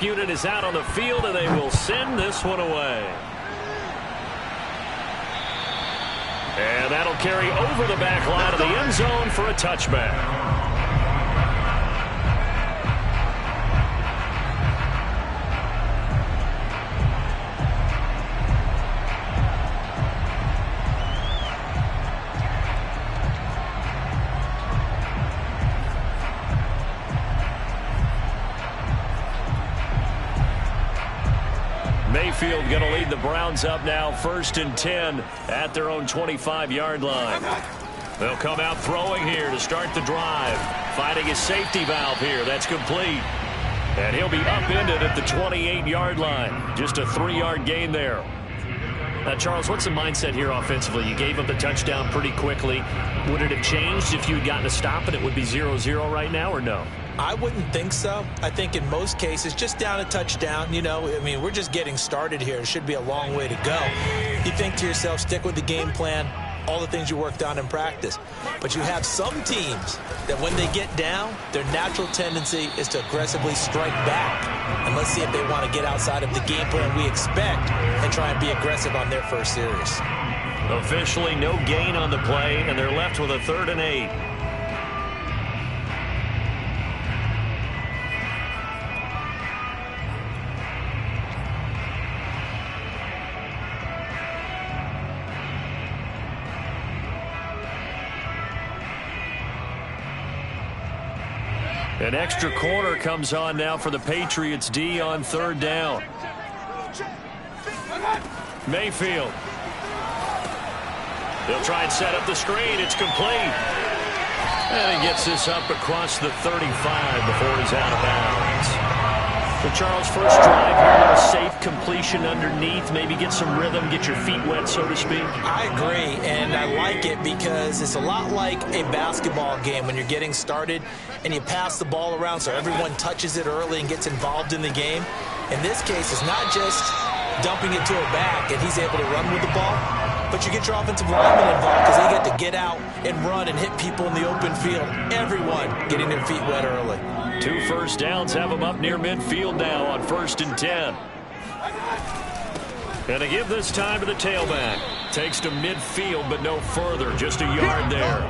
Unit is out on the field, and they will send this one away. And that'll carry over the back line of the end zone for a touchback. Mayfield going to lead the Browns up now, 1st and 10 at their own 25-yard line. They'll come out throwing here to start the drive. Finding his safety valve here. That's complete. And he'll be upended at the 28-yard line. Just a 3-yard gain there. Charles, what's the mindset here offensively? You gave up the touchdown pretty quickly. Would it have changed if you had gotten a stop and it would be 0-0 right now, or no? I wouldn't think so. I think in most cases, just down a touchdown, we're just getting started here. It should be a long way to go. You think to yourself, stick with the game plan, all the things you worked on in practice. But you have some teams that when they get down, their natural tendency is to aggressively strike back. And let's see if they want to get outside of the game plan we expect and try and be aggressive on their first series. Officially no gain on the play, and they're left with a 3rd and 8. An extra corner comes on now for the Patriots D on 3rd down. Mayfield. They'll try and set up the screen. It's complete. And he gets this up across the 35 before he's out of bounds. So Charles, first drive here, a safe completion underneath. Maybe get some rhythm, get your feet wet, so to speak. I agree, and I like it because it's a lot like a basketball game when you're getting started and you pass the ball around so everyone touches it early and gets involved in the game. In this case, it's not just dumping it to a back and he's able to run with the ball, but you get your offensive linemen involved because they get to get out and run and hit people in the open field. Everyone getting their feet wet early. 2 first downs have them up near midfield now on 1st and 10. And they give this time to the tailback. Takes to midfield, but no further. Just a yard there.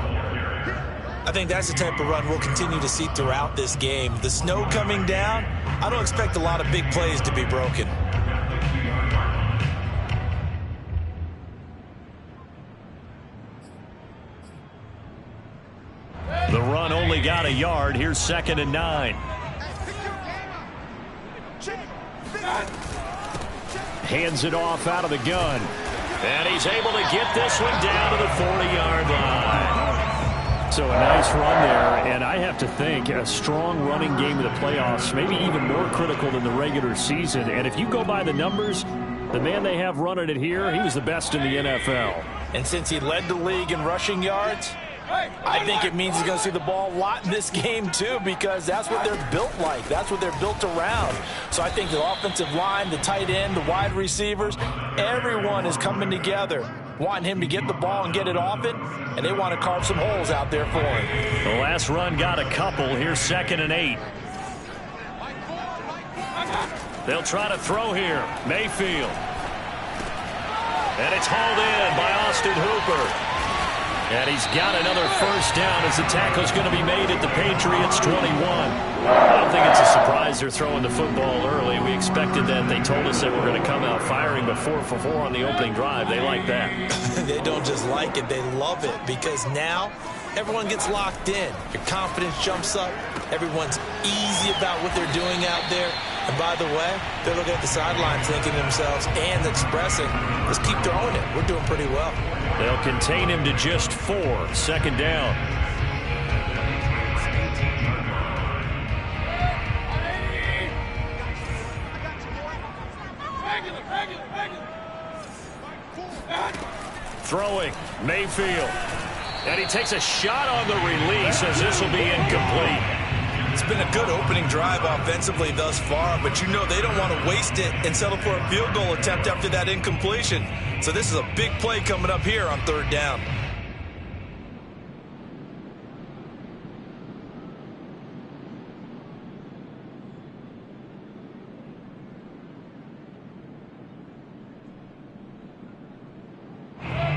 I think that's the type of run we'll continue to see throughout this game. The snow coming down, I don't expect a lot of big plays to be broken. The run only got a yard. Here's 2nd and 9. Hands it off out of the gun. And he's able to get this one down to the 40-yard line. So a nice run there. And I have to think a strong running game in the playoffs, maybe even more critical than the regular season. And if you go by the numbers, the man they have running it here, he was the best in the NFL. And since he led the league in rushing yards, I think it means he's going to see the ball a lot in this game, too, because that's what they're built like. That's what they're built around. So I think the offensive line, the tight end, the wide receivers, everyone is coming together, wanting him to get the ball and get it off it, and they want to carve some holes out there for him. The last run got a couple. Here's 2nd and 8. They'll try to throw here. Mayfield. And it's hauled in by Austin Hooper. And he's got another first down as the tackle's going to be made at the Patriots 21. I don't think it's a surprise they're throwing the football early. We expected that. They told us they were going to come out firing, but 4 for 4 on the opening drive. They like that. They don't just like it, they love it, because now everyone gets locked in. Your confidence jumps up. Everyone's easy about what they're doing out there. And by the way, they're looking at the sidelines thinking to themselves and expressing, let's keep throwing it. We're doing pretty well. They'll contain him to just 4. 2nd down. Throwing, Mayfield. And he takes a shot on the release as this will be incomplete. It's been a good opening drive offensively thus far, but you know they don't want to waste it and settle for a field goal attempt after that incompletion. So this is a big play coming up here on 3rd down.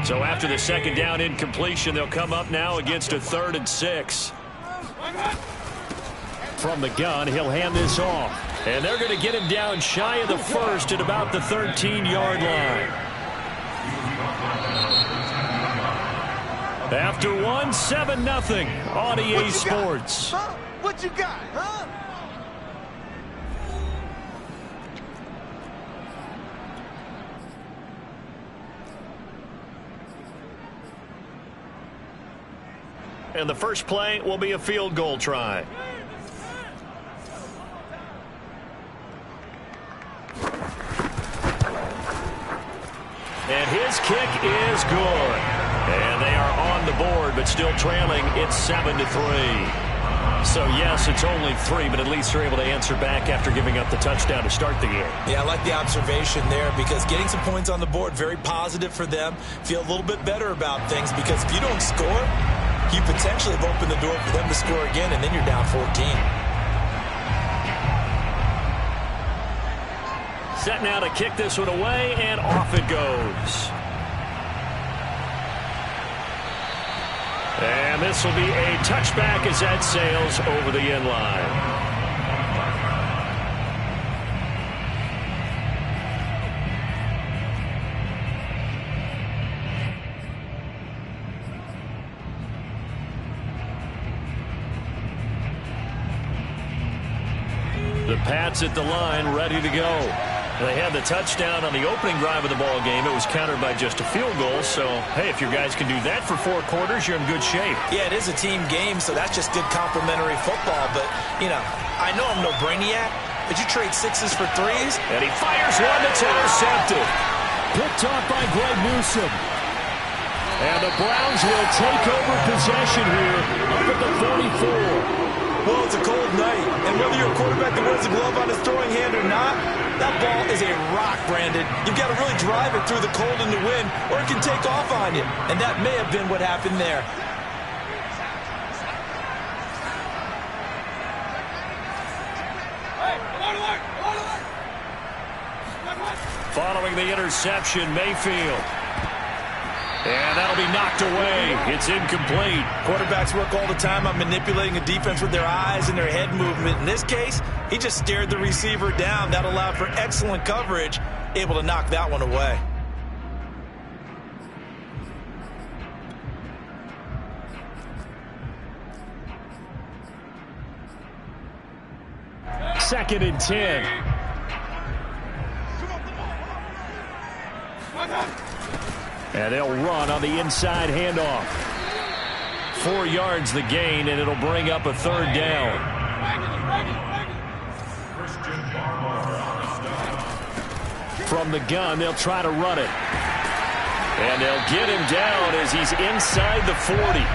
So after the second down incompletion, they'll come up now against a 3rd and 6. From the gun, he'll hand this off. And they're going to get him down shy of the first at about the 13-yard line. After one, 7-0 on EA Sports. Huh? What you got, huh? And the first play will be a field goal try. And his kick is good. And they are on the board, but still trailing. It's 7-3. So, yes, it's only 3, but at least they're able to answer back after giving up the touchdown to start the game. Yeah, I like the observation there because getting some points on the board, very positive for them. Feel a little bit better about things because if you don't score, you potentially have opened the door for them to score again, and then you're down 14. Set now to kick this one away, and off it goes. And this will be a touchback as that sails over the end line. The Pats at the line, ready to go. They had the touchdown on the opening drive of the ball game. It was countered by just a field goal. So, hey, if your guys can do that for 4 quarters, you're in good shape. Yeah, it is a team game, so that's just good complimentary football. But, you know, I know I'm no brainiac, but you trade 6s for 3s. And he fires one that's intercepted. Picked off by Greg Newsom. And the Browns will take over possession here up at the 44. Well, it's a cold night, and whether you're a quarterback that wears a glove on his throwing hand or not, that ball is a rock, Brandon. You've got to really drive it through the cold and the wind, or it can take off on you. And that may have been what happened there. Following the interception, Mayfield. And that'll be knocked away. It's incomplete. Quarterbacks work all the time on manipulating a defense with their eyes and their head movement. In this case, he just stared the receiver down. That allowed for excellent coverage, able to knock that one away. Second and 10. And they'll run on the inside handoff. 4 yards the gain, and it'll bring up a 3rd down. From the gun, they'll try to run it. And they'll get him down as he's inside the 40.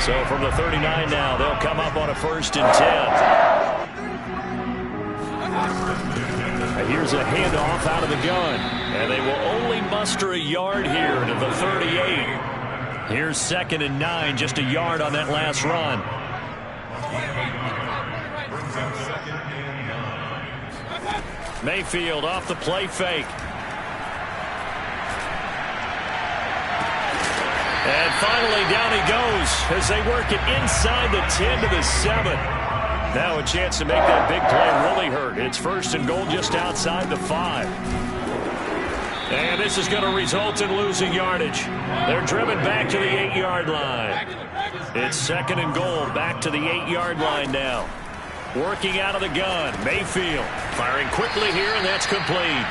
So from the 39 now, they'll come up on a 1st and 10. Here's a handoff out of the gun. And they will only muster a yard here to the 38. Here's 2nd and 9, just a yard on that last run. Mayfield off the play fake. And finally down he goes as they work it inside the 10 to the 7. Now a chance to make that big play really hurt. It's 1st and goal just outside the 5. And this is going to result in losing yardage. They're driven back to the 8-yard line. It's 2nd and goal, back to the 8-yard line now. Working out of the gun, Mayfield firing quickly here, and that's complete.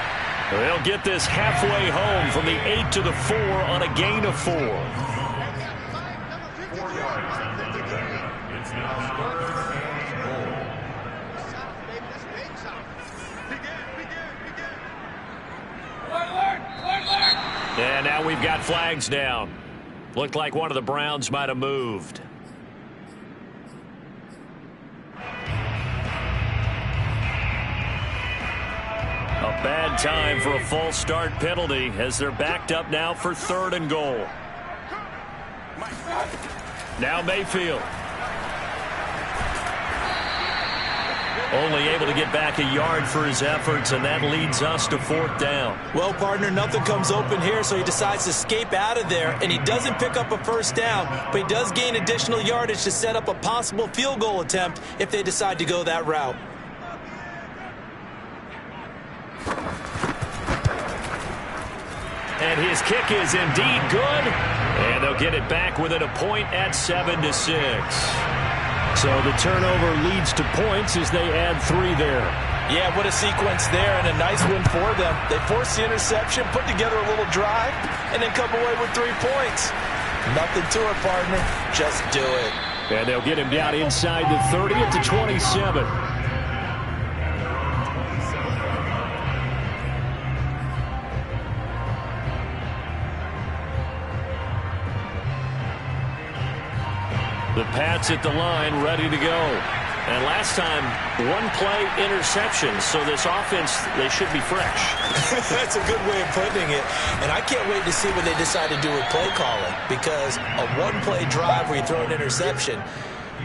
They'll get this halfway home from the 8 to the 4 on a gain of 4. 4 yards. It's now 3rd and goal. And now we've got flags down. Looked like one of the Browns might have moved. A bad time for a false start penalty as they're backed up now for 3rd and goal. Now Mayfield. Only able to get back a yard for his efforts, and that leads us to 4th down. Well, partner, nothing comes open here, so he decides to escape out of there, and he doesn't pick up a 1st down, but he does gain additional yardage to set up a possible field goal attempt if they decide to go that route. And his kick is indeed good, and they'll get it back within a point at 7-6. So the turnover leads to points as they add 3 there. Yeah, what a sequence there, and a nice win for them. They force the interception, put together a little drive, and then come away with 3 points. Nothing to it, partner. Just do it. And they'll get him down inside the 30 at the 27. The Pats at the line, ready to go. And last time, 1-play interception, so this offense, they should be fresh. That's a good way of putting it. And I can't wait to see what they decide to do with play calling, because a 1-play drive where you throw an interception,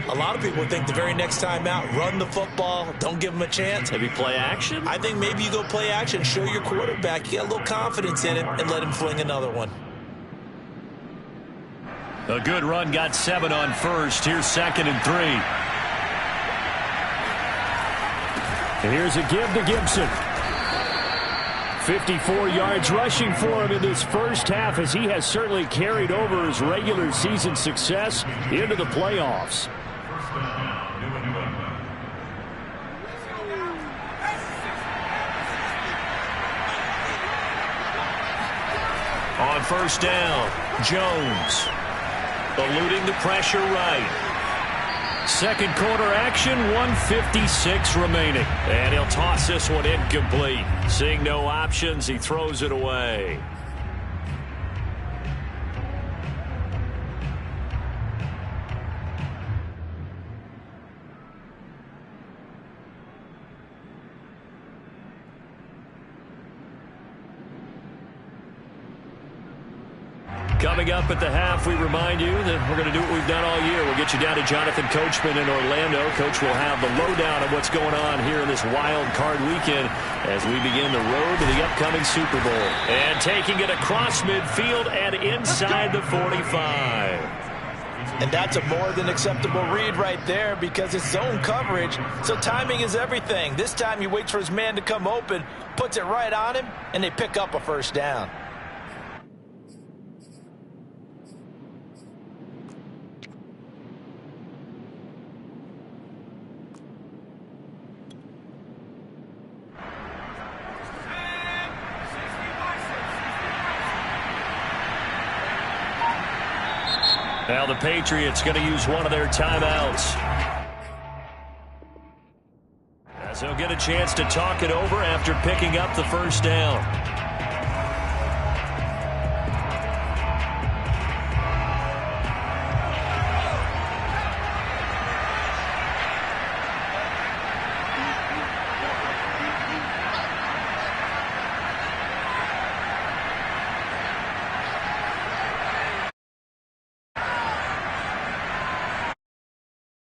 a lot of people think the very next time out, run the football, don't give them a chance. Maybe play action? I think maybe you go play action, show your quarterback, you got a little confidence in him, and let him fling another one. A good run got 7 on first. Here's 2nd and 3. And here's a give to Gibson. 54 yards rushing for him in this first half, as he has certainly carried over his regular season success into the playoffs. On 1st down, Jones. Eluding the pressure right. 2nd quarter action, 1:56 remaining. And he'll toss this one incomplete. Seeing no options, he throws it away. Coming up at the half, we remind you that we're going to do what we've done all year. We'll get you down to Jonathan Coachman in Orlando. Coach will have the lowdown of what's going on here in this wild card weekend as we begin the road to the upcoming Super Bowl. And taking it across midfield and inside the 45. And that's a more than acceptable read right there, because it's zone coverage, so timing is everything. This time he waits for his man to come open, puts it right on him, and they pick up a 1st down. Now the Patriots going to use one of their timeouts, as they'll get a chance to talk it over after picking up the 1st down.